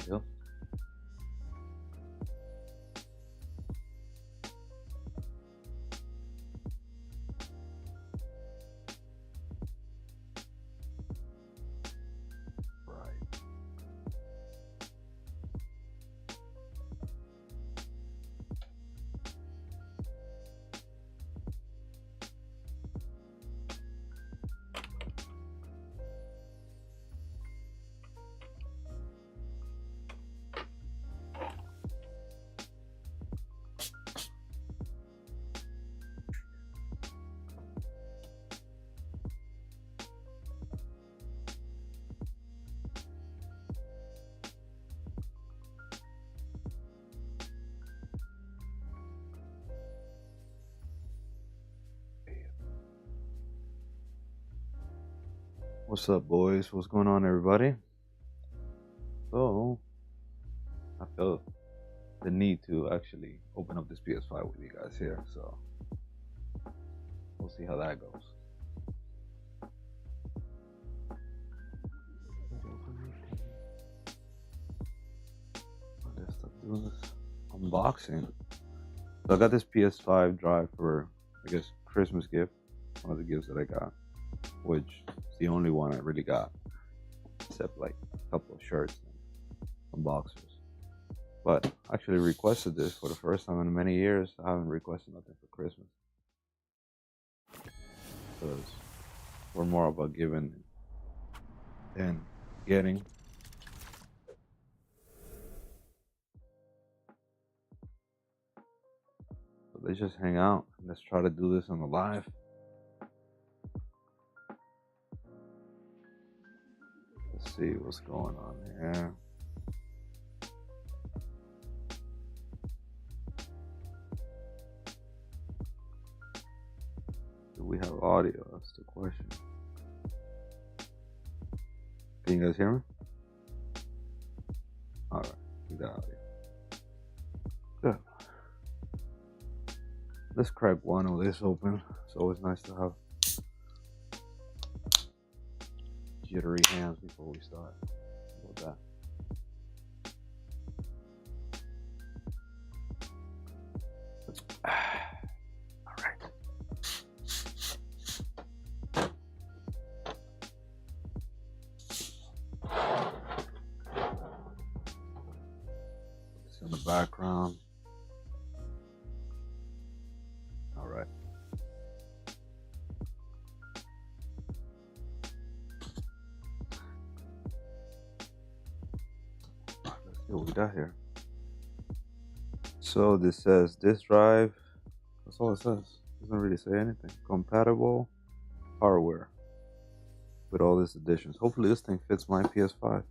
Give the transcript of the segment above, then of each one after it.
Yep. Right. What's up, boys? What's going on, everybody? So, I felt the need to actually open up this PS5 with you guys here. So, we'll see how that goes. Let's start doing this unboxing. So, I got this PS5 drive for, I guess, Christmas gift. One of the gifts that I got, which is the only one I really got, except like a couple of shirts and some boxers. But I actually requested this for the first time in many years. I haven't requested nothing for Christmas, because we're more about giving than getting. So let's just hang out. Let's try to do this on the live. Let's see what's going on here. Do we have audio? That's the question. Can you guys hear me? Alright, we got audio. Good. Let's crack one of this open. It's always nice to have jittery hands before we start. How about that? Alright. It's in the background. Alright. Let's see what we got here. So this says this drive, that's all it says. Doesn't really say anything. Compatible hardware with all these additions. Hopefully this thing fits my PS5.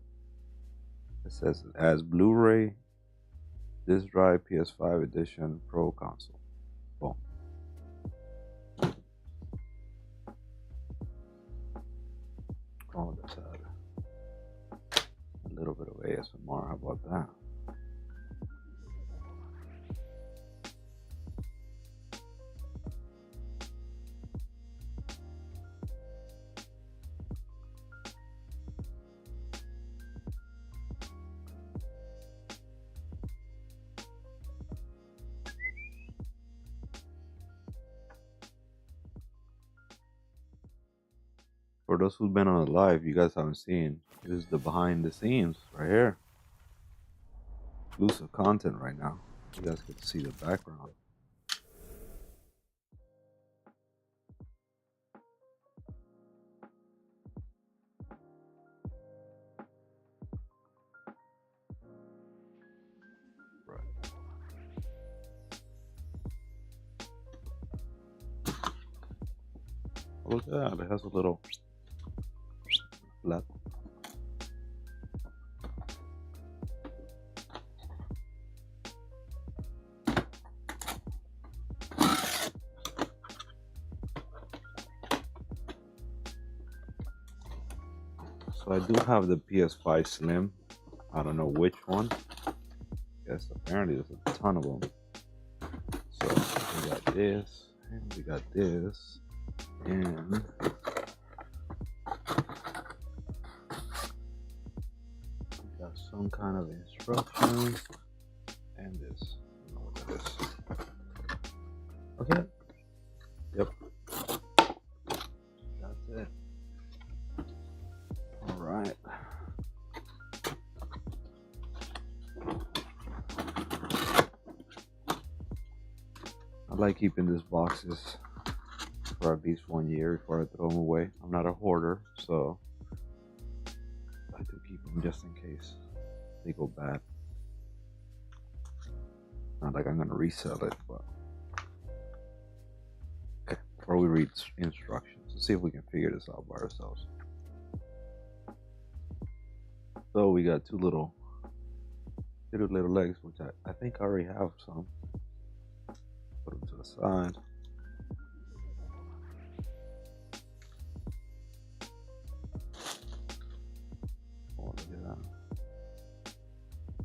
It says it has Blu-ray, disc drive, PS5 edition, Pro console. Boom. Oh, that's a little bit of ASMR. How about that? For those who've been on the live, you guys haven't seen, this is the behind the scenes right here. Exclusive content right now. You guys get to see the background. Right. Look at that, it has a little flap. So I do have the PS5 Slim. I don't know which one. Yes, apparently there's a ton of them. So we got this, and we got this, and we got some kind of instructions, and this. I don't know what that is. Okay. Yep. That's it. All right. I like keeping these boxes for at least 1 year before I throw them away. I'm not a hoarder, so I do keep them just in case they go bad. Not like I'm gonna resell it, but okay. Before we read instructions, let's see if we can figure this out by ourselves. So we got two little legs, which I think I already have some. Put them to the side. Oh, look at that.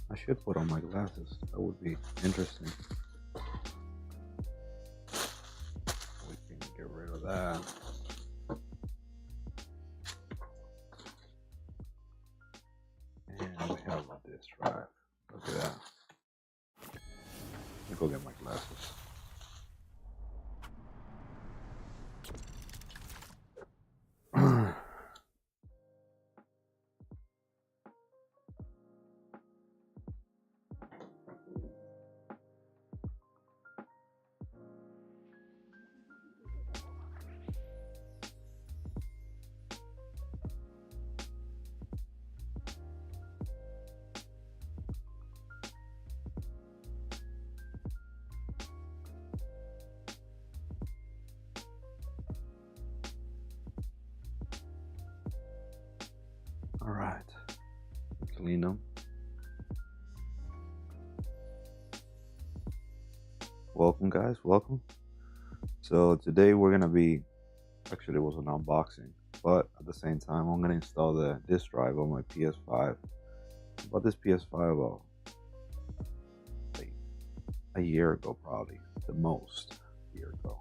I should put on my glasses. That would be interesting. We can get rid of that. And we have this drive. Look at that. Let me go get my glasses. All right, clean them. Welcome, guys. Welcome. So today we're gonna be, actually it was an unboxing, but at the same time I'm gonna install the disk drive on my PS5. I bought this PS5 like a year ago, probably the most, a year ago,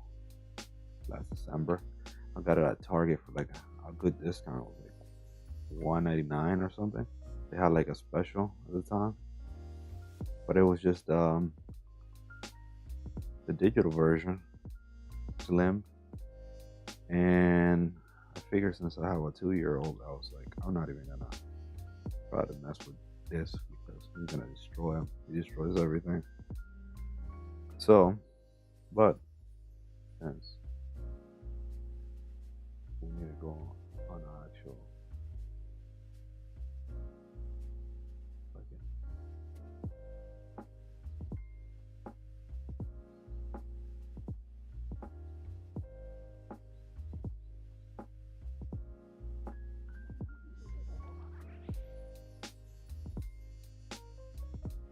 last December. I got it at Target for like a good discount. It was like $199 or something. They had like a special at the time, but it was just the digital version, slim. And I figured since I have a 2-year-old, I was like, I'm not even gonna try to mess with this because he's gonna destroy him. He destroys everything. So, but since we need to go on an actual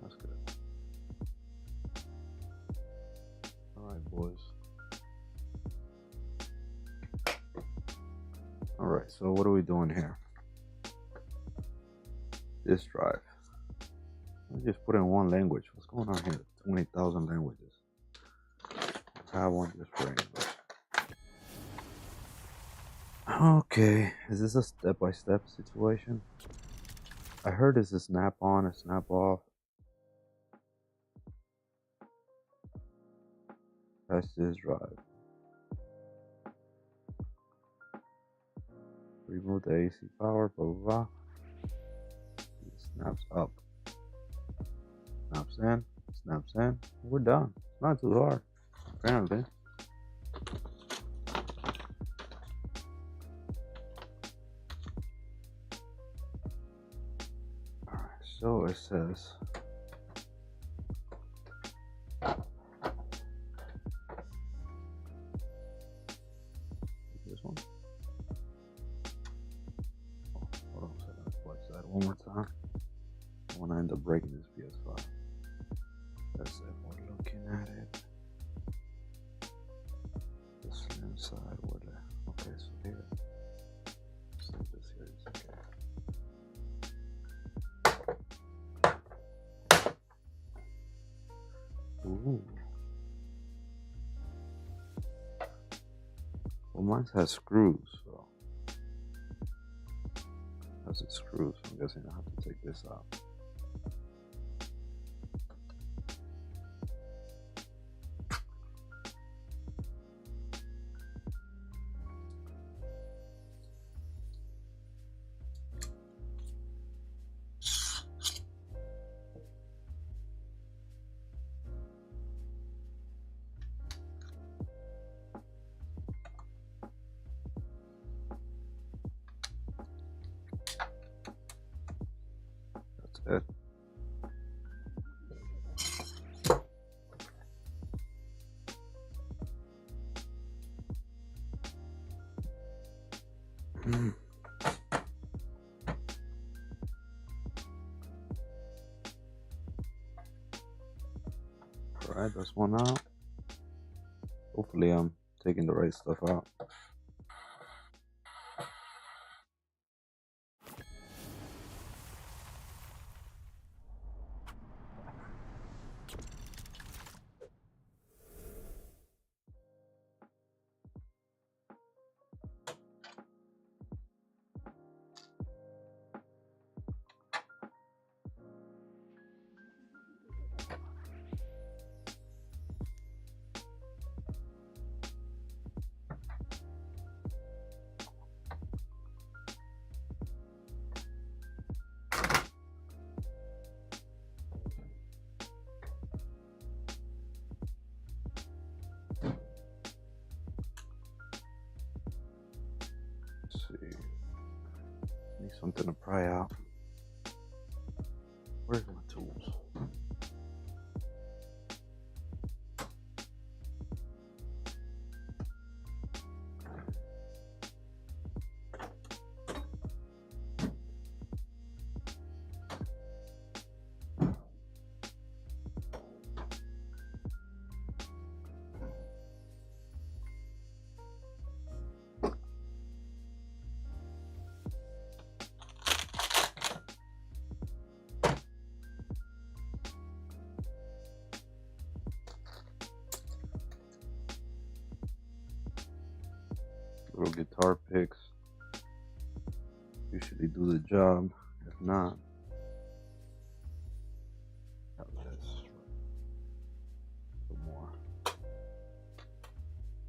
that's good. Alright, boys. Alright, so what are we doing here? This drive. Let me just put in one language. What's going on here? 20,000 languages. I have one just for English. Okay, is this a step-by-step situation? I heard it's a snap on, a snap off. That's this drive. Remove the AC power, blah blah blah. It snaps up. Snaps in, snaps in. We're done. It's not too hard, apparently. Alright, so it says one. Oh, hold on a second. Let's flex that one more time. I want to end up breaking this PS5. That's it. We're looking at it. The slim side. Where the? Okay, so here. So this here is okay. Ooh. Well, mine has screws, so has its screws. So I'm guessing I have to take this out. That's it. Alright, that's one out. Hopefully I'm taking the right stuff out. Let's see. Need something to pry out. Where's my tools? Little guitar picks usually do the job. If not, have this a little more,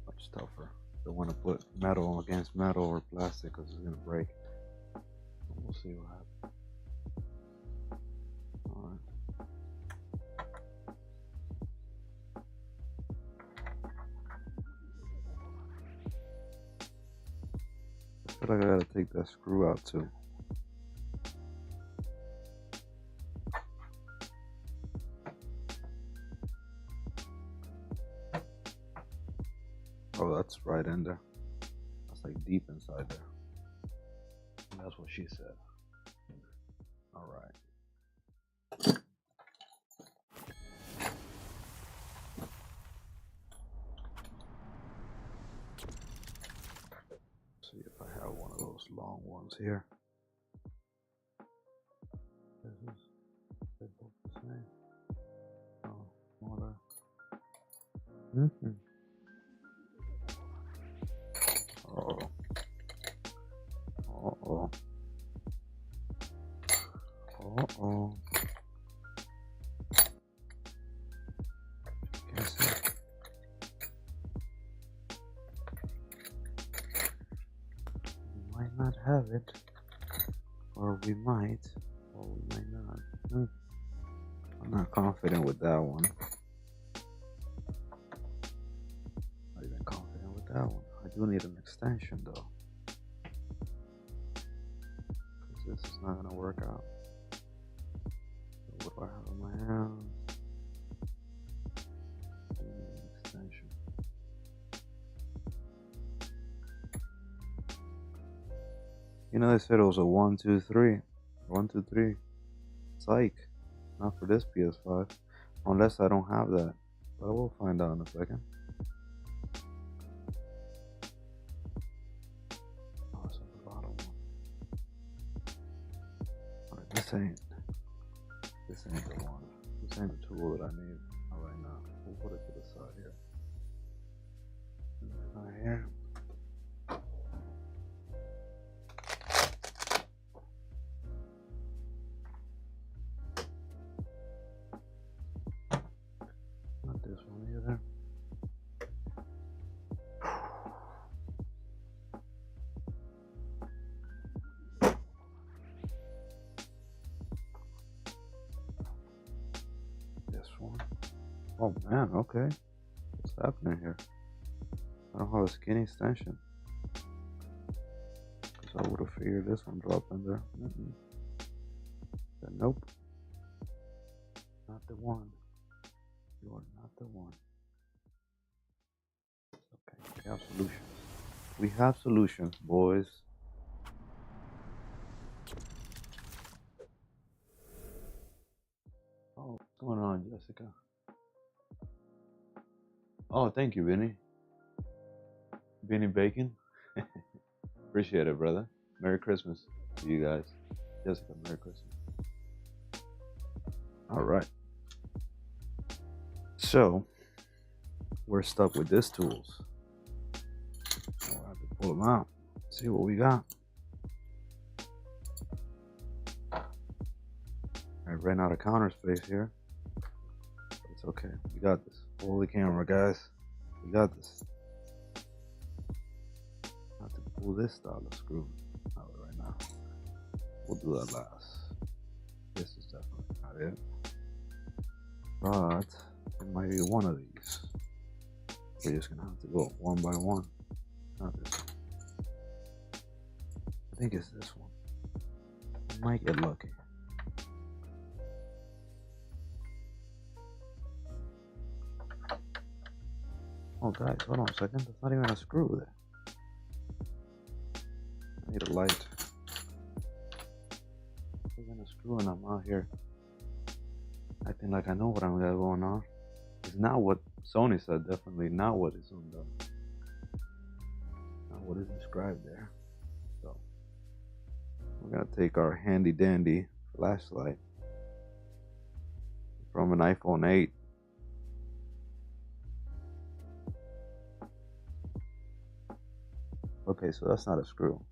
much tougher. Don't want to put metal against metal or plastic because it's gonna break. We'll see what happens. All right. I feel like I gotta take that screw out too. Oh, that's right in there. That's like deep inside there. That's what she said. All right. See if I have one of those long ones here. This is, they're both the same. Oh, smaller. Oh. Uh-oh. Uh-oh. Guess it. We might not have it. Or we might. Or we might not. I'm not confident with that one. Not even confident with that one. I do need an extension though. Because this is not going to work out. So what do I have in my hands? I need an extension. You know, they said it was a 1, 2, 3. 1, 2, 3. Psych. Not for this PS5. Unless I don't have that. But I will find out in a second. Oh, it's on the bottom one. Alright, this ain't the one. This ain't the tool that I need right now. We'll put it to the side here. Right here. Not this one either. This one. Oh man, okay. What's happening here? I don't have a skinny extension. Because I would have figured this one dropped in there. But nope. Not the one. You are not the one. Okay, we have solutions. We have solutions, boys. Oh, what's going on, Jessica? Oh, thank you, Vinny. Vinny Bacon. Appreciate it, brother. Merry Christmas to you guys. Jessica, Merry Christmas. All right. So, we're stuck with these tools. We'll have to pull them out. See what we got. I ran out of counter space here. It's okay. We got this. Hold the camera, guys. We got this. Have to pull this style of screw out right now. We'll do that last. This is definitely not it. But it might be one of these. We're just gonna have to go one by one. Not this one. I think it's this one. I might get lucky. Oh guys, hold on a second. That's not even a screw there. I need a light. There's a screw and I'm out here acting like I know what I'm got going on. It's not what Sony said, definitely not what is on the, not what is described there. So we're gonna take our handy dandy flashlight from an iPhone 8. Okay, so that's not a screw.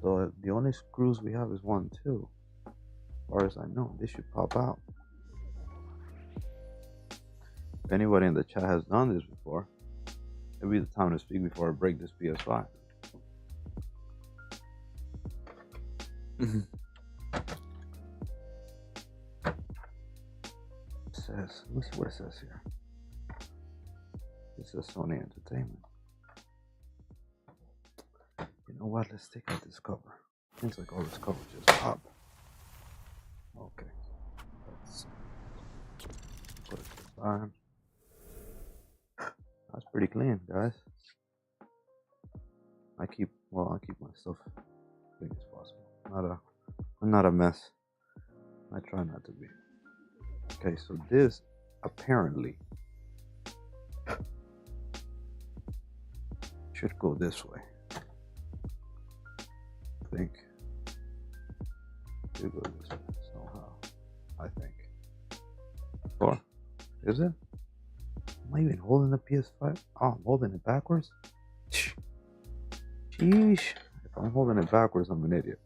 So the only screws we have is 1, 2. As far as I know, this should pop out. If anybody in the chat has done this before, maybe the time to speak before I break this PS5. It says, let me see what it says here. It says Sony Entertainment. You know what? Let's take out this cover. Seems like all this cover just pop. Okay. Let's put it to the side. That's pretty clean, guys. I keep my stuff as clean as possible. I'm not a mess. I try not to be. Okay, so this apparently should go this way. I think it should go this way somehow. I think. Or is it? Am I even holding the PS5? Oh, I'm holding it backwards? Sheesh. If I'm holding it backwards, I'm an idiot.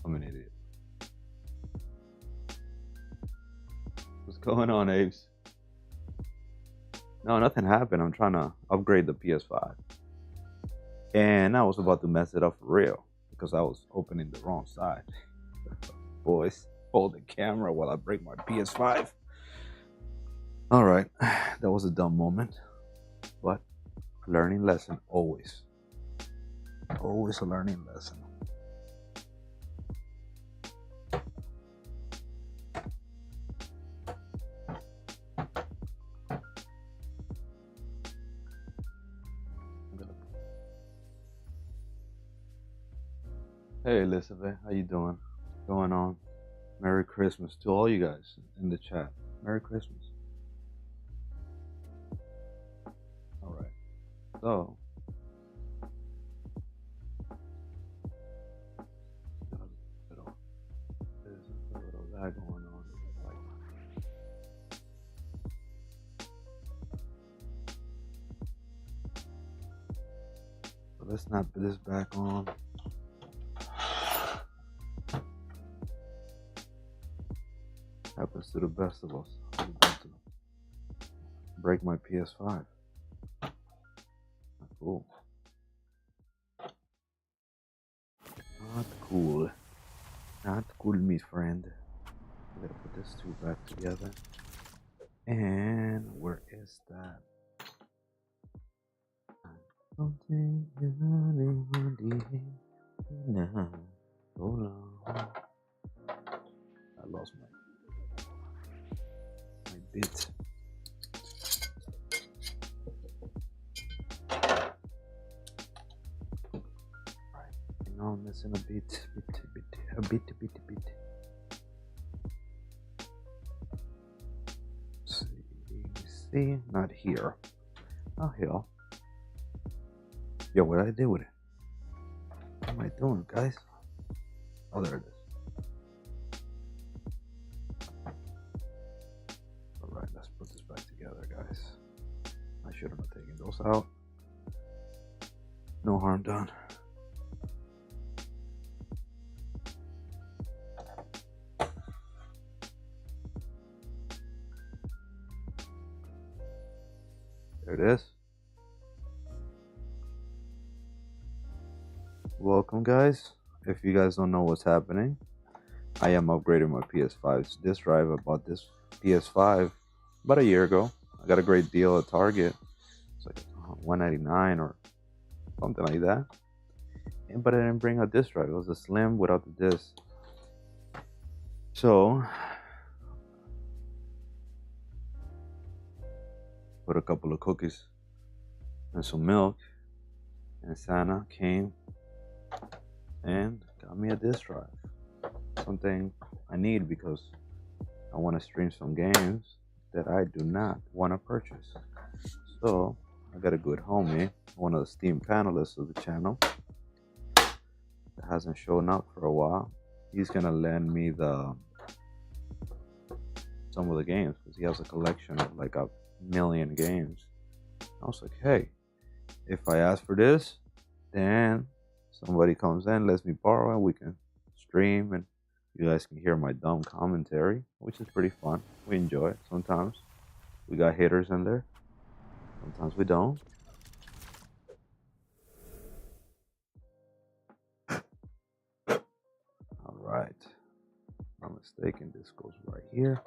I'm an idiot. What's going on, Aves? No, nothing happened. I'm trying to upgrade the PS5. And I was about to mess it up for real because I was opening the wrong side. Boys, hold the camera while I break my PS5. All right, that was a dumb moment, but a learning lesson always. Always a learning lesson. Hey Elizabeth, how you doing? What's going on? Merry Christmas to all you guys in the chat. Merry Christmas. All right. So, there's a little of that going on. So let's not put this back on. Happens to the best of us. I'm about to break my PS5. Not cool. Not cool. Not cool, my friend. I gotta put this two back together. And where is that? Something so long. I lost my bit. Right. I'm missing a bit. See, not here. Oh hell. Yo, what I did with it? What am I doing, guys? Oh, there it is. Alright, let's put this back together, guys. I should have taken those out. No harm done. There it is. Welcome, guys. If you guys don't know what's happening, I am upgrading my PS5's disk drive. I bought this PS5 about a year ago. I got a great deal at Target. It's like $199 or something like that. But I didn't bring a disk drive. It was a slim without the disk. So put a couple of cookies and some milk, and Santa came and got me a disk drive. Something I need because I want to stream some games that I do not want to purchase. So I got a good homie, one of the Steam panelists of the channel that hasn't shown up for a while. He's gonna lend me some of the games because he has a collection of like 1,000,000 games. I was like, hey, if I ask for this, then somebody comes in, lets me borrow it, we can stream, and you guys can hear my dumb commentary, which is pretty fun. We enjoy it sometimes. We got haters in there. Sometimes we don't. All right. If I'm not mistaken, this goes right here.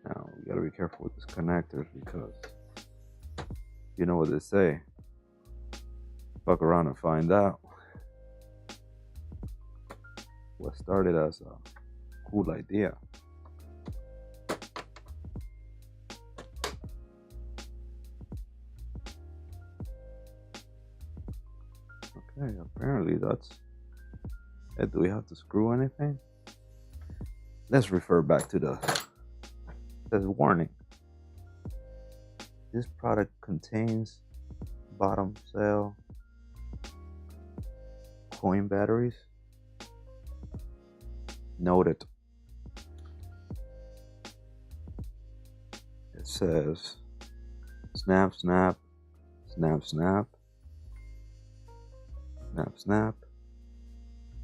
Now, we gotta be careful with these connectors because you know what they say. Fuck around and find out. What started as a cool idea. Okay, apparently that's it. Do we have to screw anything? Let's refer back to the says warning. This product contains bottom cell coin batteries. Noted. It says snap, snap, snap, snap, snap, snap.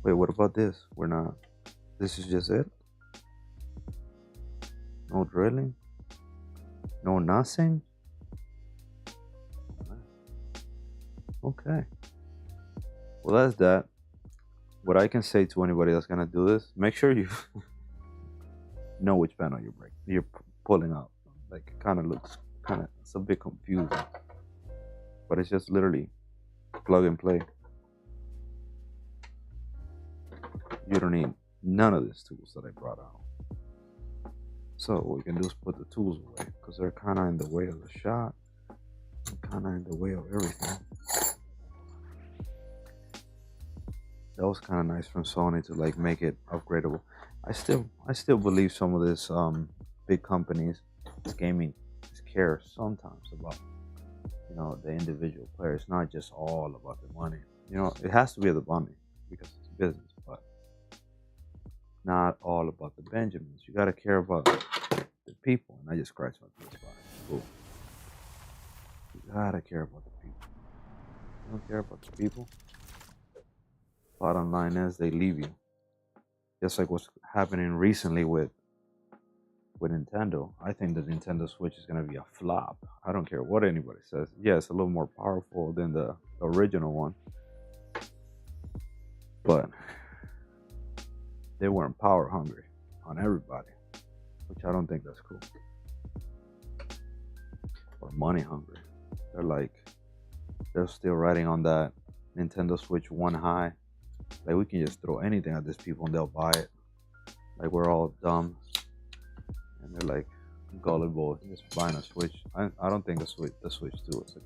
Wait, what about this? We're not. This is just it? No drilling? No nothing? Okay. Well, that's that. What I can say to anybody that's gonna do this, make sure you know which panel you're pulling out. Like, it kind of looks it's a bit confusing, but it's just literally plug and play. You don't need none of these tools that I brought out. So what we can do is put the tools away because they're kind of in the way of the shot, kind of in the way of everything. That was kind of nice from Sony to like make it upgradable. I still believe some of this big companies, this gaming, care sometimes about the individual player. It's not just all about the money. It has to be the money because it's business, but not all about the Benjamins. You gotta care about the people. And I just scratched my PS5. Cool. You gotta care about the people. You don't care about the people. Bottom line is they leave you. Just like what's happening recently with Nintendo. I think the Nintendo Switch is gonna be a flop. I don't care what anybody says. Yeah, it's a little more powerful than the original one, but they weren't power hungry on everybody, which I don't think that's cool. Or money hungry. They're still riding on that Nintendo Switch one high. Like we can just throw anything at these people and they'll buy it. Like we're all dumb, and they're like gullible, just buying a Switch. I don't think the Switch 2 is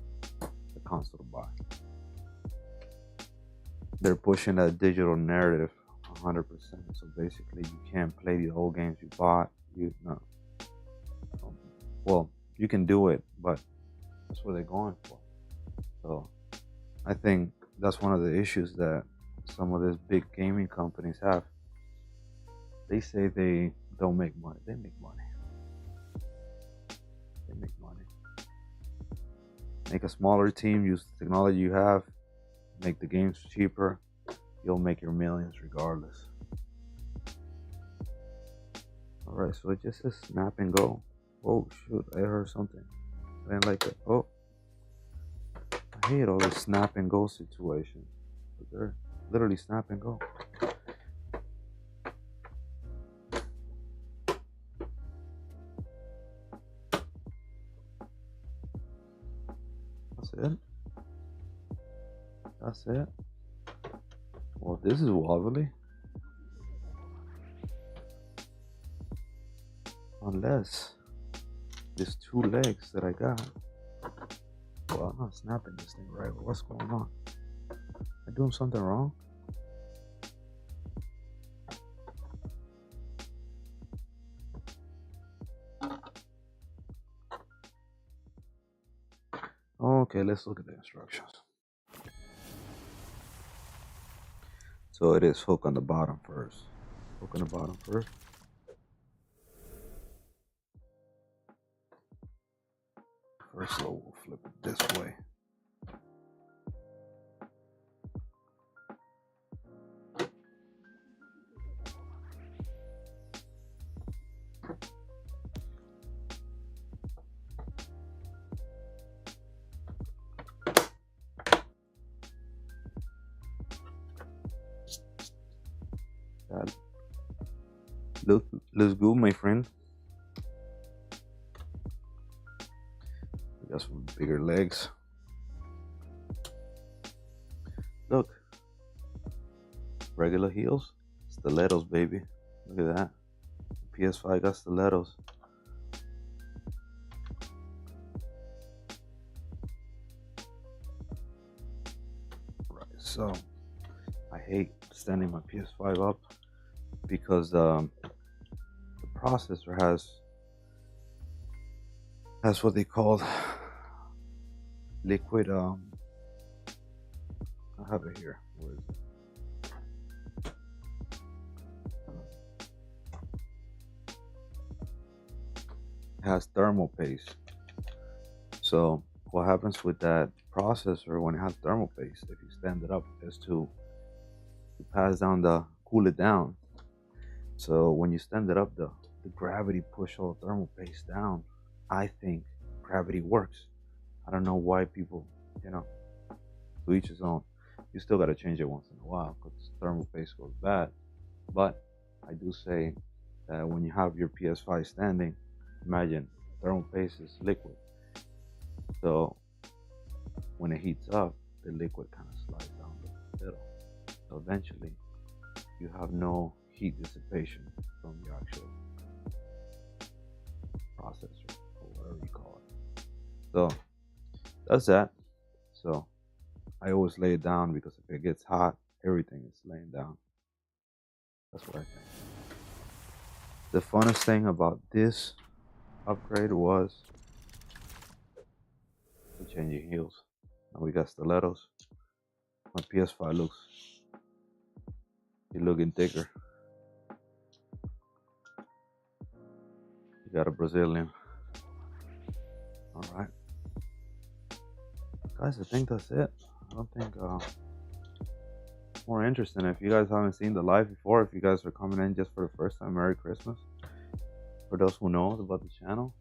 a console to buy. They're pushing that digital narrative 100%. So basically, you can't play the old games you bought. Well, you can do it, but that's what they're going for. So I think that's one of the issues that some of these big gaming companies have. They say they don't make money. They make money. They make money. Make a smaller team, use the technology you have, make the games cheaper. You'll make your millions regardless. Alright, so it just says snap and go. Oh shoot, I heard something. I didn't like it. Oh. I hate all this snap and go situation. But they're literally snap and go. That's it. That's it. Well, this is wobbly. Unless these two legs that I got. Well, I'm not snapping this thing right. What's going on? Am I doing something wrong? Okay, let's look at the instructions. So it is hook on the bottom first. Hook on the bottom first. First, so we'll flip it this way. That looks good, my friend. Got some bigger legs. Look, regular heels, stilettos, baby. Look at that. PS5 got stilettos. Right, so I hate standing my PS5 up because the processor has what they call liquid. I have it here. Where is it? It has thermal paste. So what happens with that processor when it has thermal paste, if you stand it up, is to pass down cool it down. So when you stand it up, the gravity push all the thermal paste down. I think gravity works. I don't know why people, to each his own. You still got to change it once in a while because thermal paste goes bad. But I do say that when you have your PS5 standing, imagine thermal paste is liquid. So when it heats up, the liquid kind of slides down the middle. So eventually, you have no heat dissipation from your actual processor or whatever you call it. So that's that. So I always lay it down because if it gets hot, everything is laying down. That's what I think. The funnest thing about this upgrade was the changing heels. Now we got stilettos. My PS5 looking thicker. You got a Brazilian. All right, guys. I think that's it. I don't think more interesting. If you guys haven't seen the live before, if you guys are coming in just for the first time, Merry Christmas. For those who know about the channel,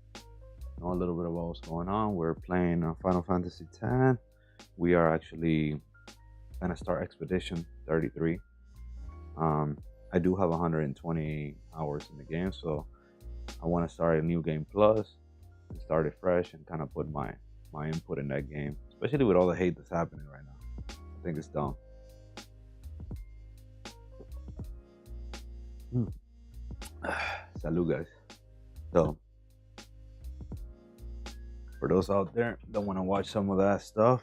know a little bit about what's going on. We're playing Final Fantasy X. We are actually gonna start Expedition 33. I do have 120 hours in the game, so I want to start a new game plus and start it fresh and kind of put my input in that game, especially with all the hate that's happening right now. I think it's dumb. Salud, guys. So, for those out there that want to watch some of that stuff,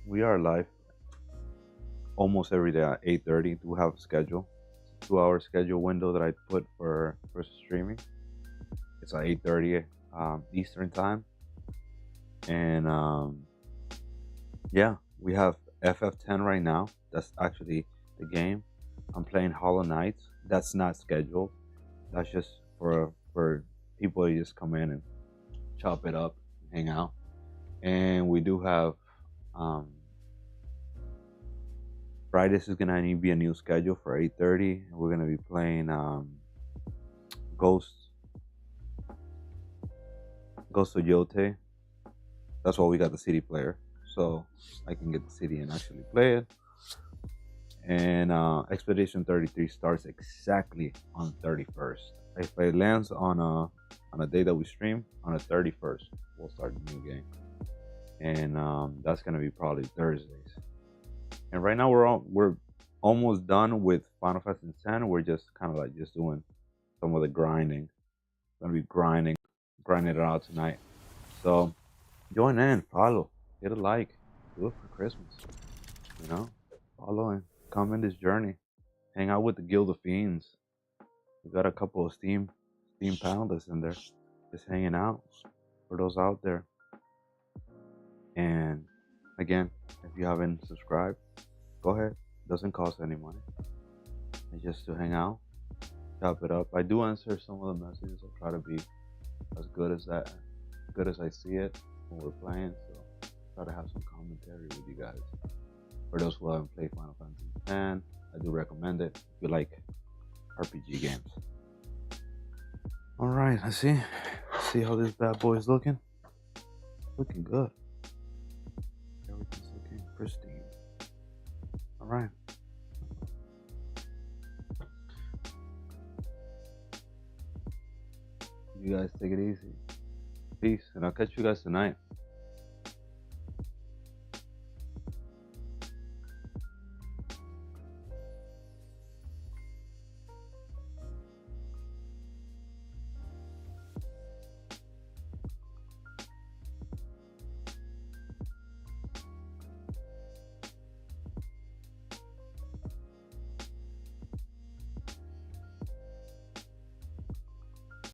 we are live almost every day at 8:30. Do have a schedule. It's a 2-hour schedule window that I put for streaming. It's at 8:30 Eastern time. And yeah, we have FF10 right now. That's actually the game. I'm playing Hollow Knight. That's not scheduled. That's just for people to just come in and chop it up, hang out. And we do have Fridays is gonna be a new schedule for 8:30, and we're gonna be playing Ghost of Yote. That's why we got the CD player, so I can get the CD and actually play it. And Expedition 33 starts exactly on 31st. If it lands on a day that we stream, on the 31st, we'll start the new game. And that's gonna be probably Thursdays. And right now we're almost done with Final Fantasy X. We're just kind of like just doing some of the grinding. Gonna be grinding it out tonight. So join in, follow, hit a like, do it for Christmas. You know, follow and come in this journey. Hang out with the Guild of Fiends. We got a couple of Steam panelists in there, just hanging out for those out there. And again, if you haven't subscribed, go ahead. Doesn't cost any money. It's just to hang out, chop it up. I do answer some of the messages. I try to be as good as I see it when we're playing. So try to have some commentary with you guys. For those who haven't played Final Fantasy X, I do recommend it if you like RPG games. All right, let's see how this bad boy is looking. Looking good. Everything's looking pristine. All right. You guys take it easy. Peace, and I'll catch you guys tonight.